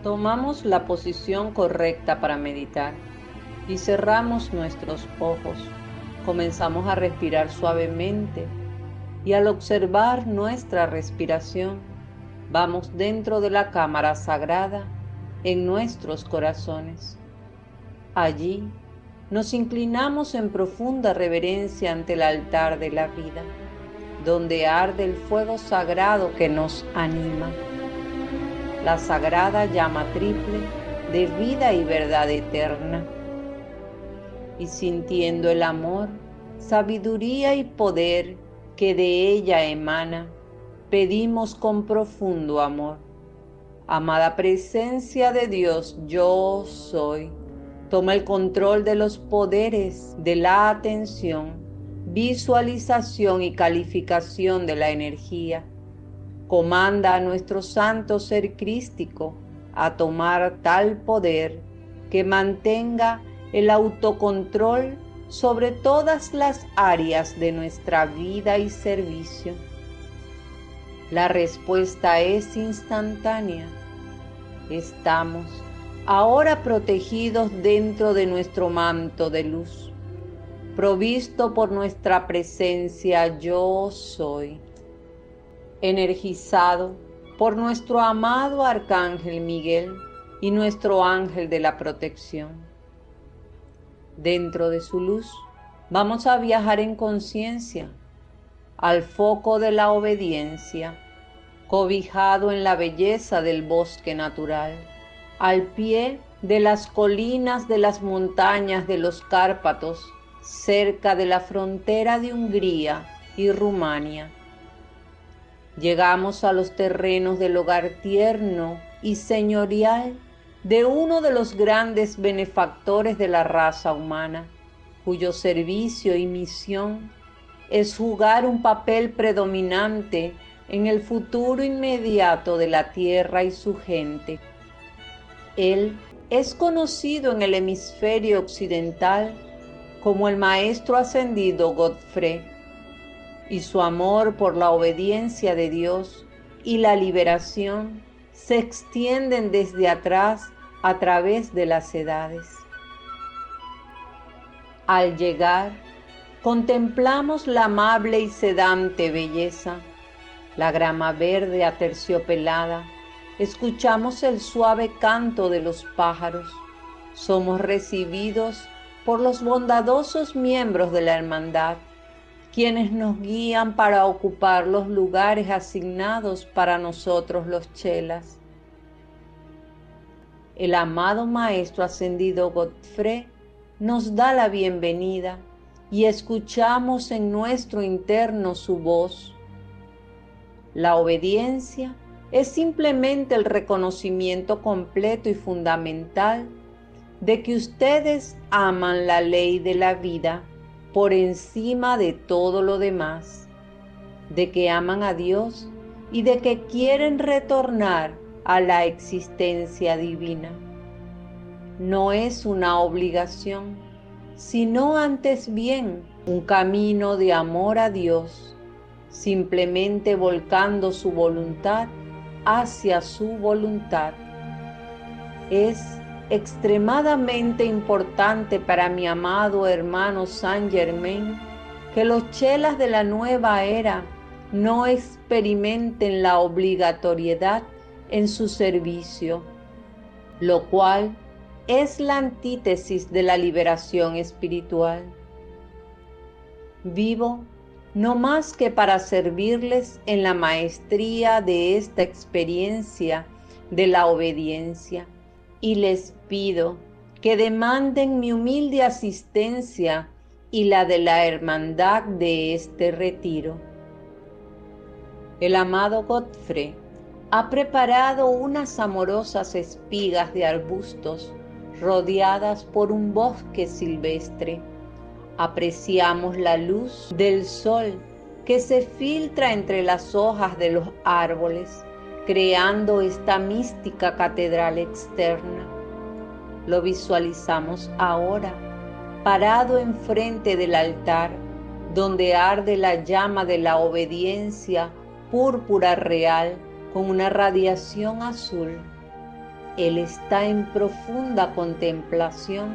Tomamos la posición correcta para meditar y cerramos nuestros ojos. Comenzamos a respirar suavemente y al observar nuestra respiración, vamos dentro de la cámara sagrada en nuestros corazones. Allí nos inclinamos en profunda reverencia ante el altar de la vida, donde arde el fuego sagrado que nos anima, la sagrada llama triple de vida y verdad eterna. Y sintiendo el amor, sabiduría y poder que de ella emana, pedimos con profundo amor: amada presencia de Dios, yo soy. Toma el control de los poderes de la atención, visualización y calificación de la energía. Comanda a nuestro santo ser crístico a tomar tal poder que mantenga el autocontrol sobre todas las áreas de nuestra vida y servicio. La respuesta es instantánea. Estamos ahora protegidos dentro de nuestro manto de luz, provisto por nuestra presencia yo soy, energizado por nuestro amado Arcángel Miguel y nuestro ángel de la protección. Dentro de su luz vamos a viajar en conciencia al foco de la obediencia, cobijado en la belleza del bosque natural, al pie de las colinas de las montañas de los Cárpatos, cerca de la frontera de Hungría y Rumania. Llegamos a los terrenos del hogar tierno y señorial de uno de los grandes benefactores de la raza humana, cuyo servicio y misión es jugar un papel predominante en el futuro inmediato de la tierra y su gente. Él es conocido en el hemisferio occidental como el Maestro Ascendido Godfrey, y su amor por la obediencia de Dios y la liberación se extienden desde atrás a través de las edades. Al llegar, contemplamos la amable y sedante belleza, la grama verde aterciopelada, escuchamos el suave canto de los pájaros, somos recibidos por los bondadosos miembros de la hermandad, quienes nos guían para ocupar los lugares asignados para nosotros los chelas. El amado Maestro Ascendido Godfrey nos da la bienvenida y escuchamos en nuestro interno su voz. La obediencia es simplemente el reconocimiento completo y fundamental de que ustedes aman la ley de la vida por encima de todo lo demás, de que aman a Dios y de que quieren retornar a la existencia divina. No es una obligación, sino antes bien un camino de amor a Dios, simplemente volcando su voluntad hacia su voluntad. Es extremadamente importante para mi amado hermano Saint Germain que los chelas de la nueva era no experimenten la obligatoriedad en su servicio, lo cual es la antítesis de la liberación espiritual. Vivo no más que para servirles en la maestría de esta experiencia de la obediencia, y les pido que demanden mi humilde asistencia y la de la hermandad de este retiro. El amado Godfrey ha preparado unas amorosas espigas de arbustos rodeadas por un bosque silvestre. Apreciamos la luz del sol que se filtra entre las hojas de los árboles, creando esta mística catedral externa. Lo visualizamos ahora, parado enfrente del altar, donde arde la llama de la obediencia púrpura real con una radiación azul. Él está en profunda contemplación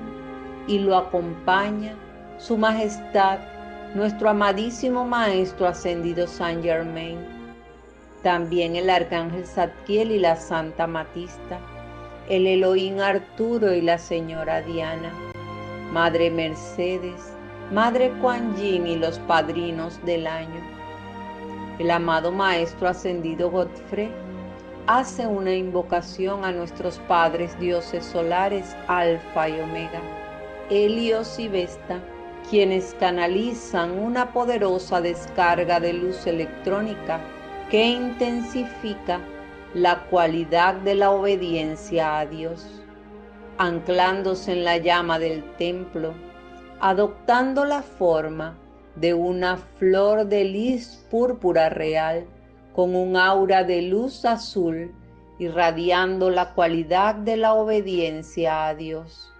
y lo acompaña Su Majestad, nuestro amadísimo Maestro Ascendido Saint Germain. También el Arcángel Zadkiel y la Santa Matista, el Elohim Arturo y la Señora Diana, Madre Mercedes, Madre Kuan Yin y los padrinos del año. El amado Maestro Ascendido Godfrey hace una invocación a nuestros padres dioses solares Alfa y Omega, Helios y Vesta, quienes canalizan una poderosa descarga de luz electrónica que intensifica la cualidad de la obediencia a Dios, anclándose en la llama del templo, adoptando la forma de una flor de lis púrpura real, con un aura de luz azul, irradiando la cualidad de la obediencia a Dios.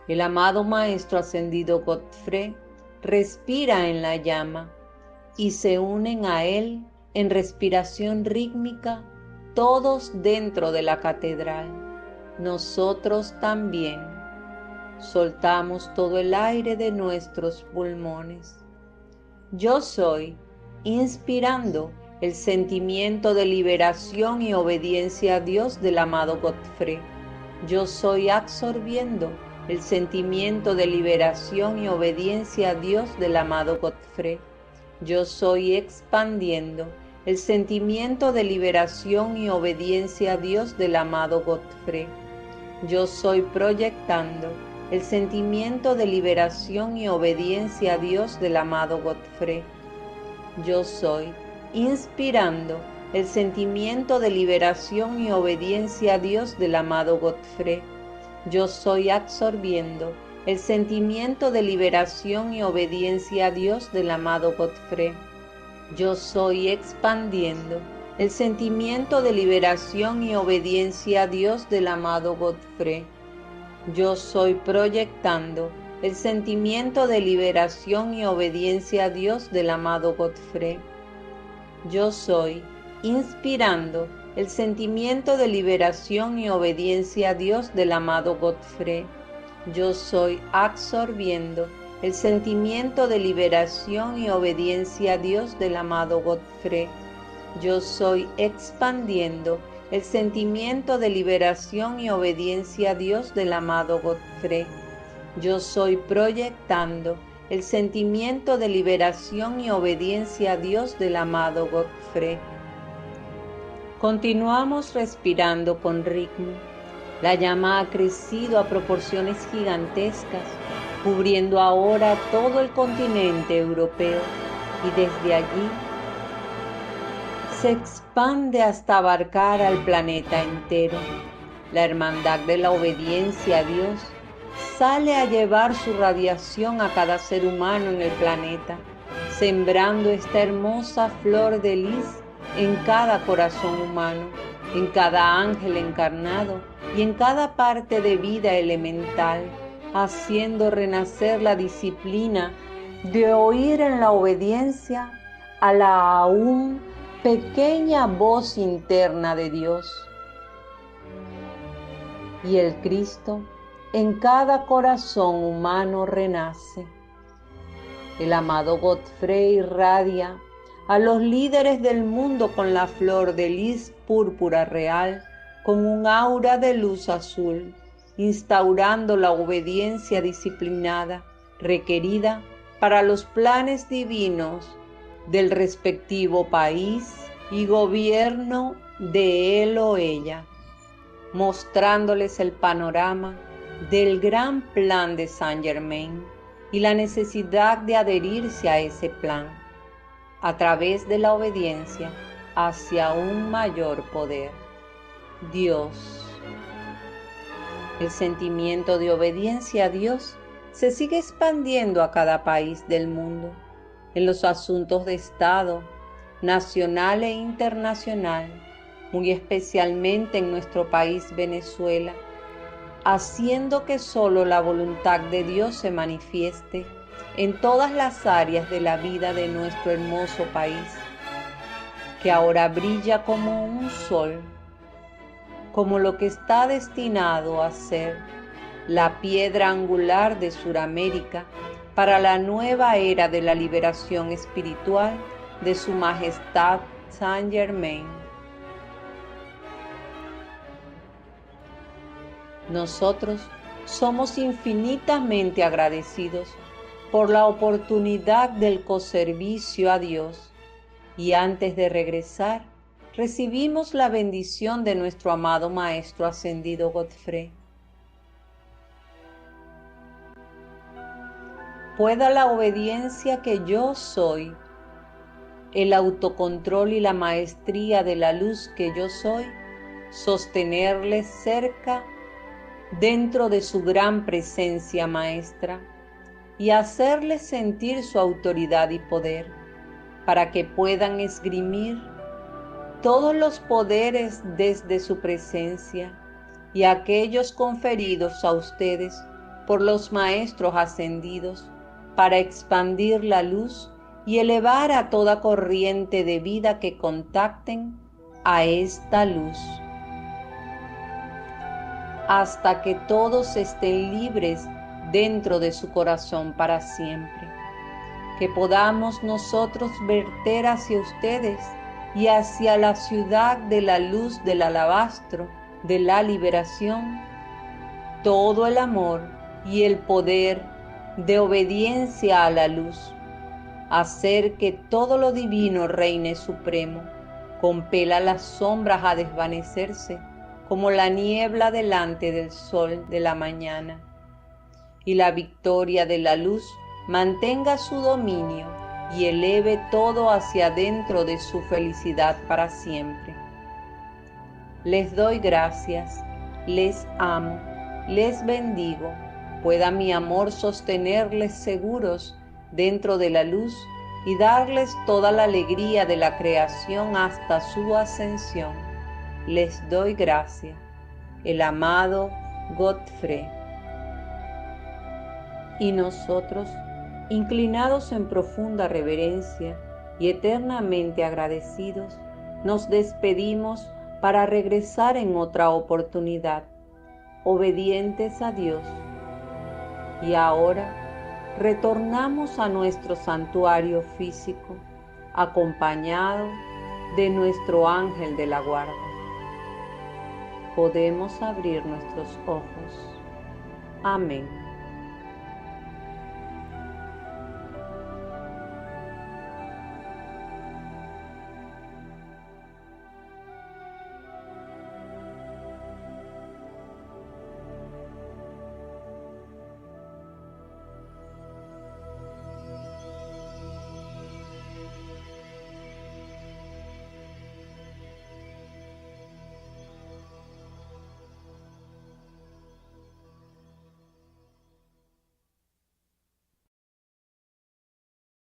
El amado Maestro Ascendido Godfrey respira en la llama y se unen a él en respiración rítmica todos dentro de la catedral. Nosotros también soltamos todo el aire de nuestros pulmones. Yo soy inspirando el sentimiento de liberación y obediencia a Dios del amado Godfrey. Yo soy absorbiendo el sentimiento de liberación y obediencia a Dios del amado Godfrey. Yo soy expandiendo el sentimiento de liberación y obediencia a Dios del amado Godfrey. Yo soy proyectando el sentimiento de liberación y obediencia a Dios del amado Godfrey. Yo soy inspirando el sentimiento de liberación y obediencia a Dios del amado Godfrey. Yo soy absorbiendo el sentimiento de liberación y obediencia a Dios del amado Godfrey. Yo soy expandiendo el sentimiento de liberación y obediencia a Dios del amado Godfrey. Yo soy proyectando el sentimiento de liberación y obediencia a Dios del amado Godfrey. Yo soy inspirando el sentimiento de liberación y obediencia a Dios del amado Godfrey. Yo soy absorbiendo el sentimiento de liberación y obediencia a Dios del amado Godfrey. Yo soy expandiendo el sentimiento de liberación y obediencia a Dios del amado Godfrey. Yo soy proyectando el sentimiento de liberación y obediencia a Dios del amado Godfrey. Continuamos respirando con ritmo. La llama ha crecido a proporciones gigantescas, cubriendo ahora todo el continente europeo, y desde allí se expande hasta abarcar al planeta entero. La hermandad de la obediencia a Dios sale a llevar su radiación a cada ser humano en el planeta, sembrando esta hermosa flor de lis en cada corazón humano, en cada ángel encarnado y en cada parte de vida elemental, haciendo renacer la disciplina de oír en la obediencia a la aún pequeña voz interna de Dios. Y el Cristo en cada corazón humano renace. El amado Godfrey irradia a los líderes del mundo con la flor de lis púrpura real, con un aura de luz azul, instaurando la obediencia disciplinada requerida para los planes divinos del respectivo país y gobierno de él o ella, mostrándoles el panorama del gran plan de Saint Germain y la necesidad de adherirse a ese plan a través de la obediencia hacia un mayor poder, Dios. El sentimiento de obediencia a Dios se sigue expandiendo a cada país del mundo, en los asuntos de Estado, nacional e internacional, muy especialmente en nuestro país Venezuela, haciendo que solo la voluntad de Dios se manifieste en todas las áreas de la vida de nuestro hermoso país, que ahora brilla como un sol, como lo que está destinado a ser la piedra angular de Suramérica para la nueva era de la liberación espiritual de Su Majestad Saint Germain. Nosotros somos infinitamente agradecidos por la oportunidad del coservicio a Dios y antes de regresar recibimos la bendición de nuestro amado Maestro Ascendido Godfrey. Pueda la obediencia que yo soy, el autocontrol y la maestría de la luz que yo soy, sostenerles cerca dentro de su gran presencia maestra y hacerles sentir su autoridad y poder para que puedan esgrimir todos los poderes desde su presencia y aquellos conferidos a ustedes por los maestros ascendidos para expandir la luz y elevar a toda corriente de vida que contacten a esta luz, hasta que todos estén libres dentro de su corazón para siempre. Que podamos nosotros verter hacia ustedes y hacia la ciudad de la luz del alabastro, de la liberación, todo el amor y el poder de obediencia a la luz, hacer que todo lo divino reine supremo, compela las sombras a desvanecerse como la niebla delante del sol de la mañana, y la victoria de la luz mantenga su dominio y eleve todo hacia dentro de su felicidad para siempre. Les doy gracias, les amo, les bendigo. Pueda mi amor sostenerles seguros dentro de la luz y darles toda la alegría de la creación hasta su ascensión. Les doy gracias. El amado Godfrey. Y nosotros, inclinados en profunda reverencia y eternamente agradecidos, nos despedimos para regresar en otra oportunidad, obedientes a Dios. Y ahora retornamos a nuestro santuario físico, acompañado de nuestro ángel de la guarda. Podemos abrir nuestros ojos. Amén.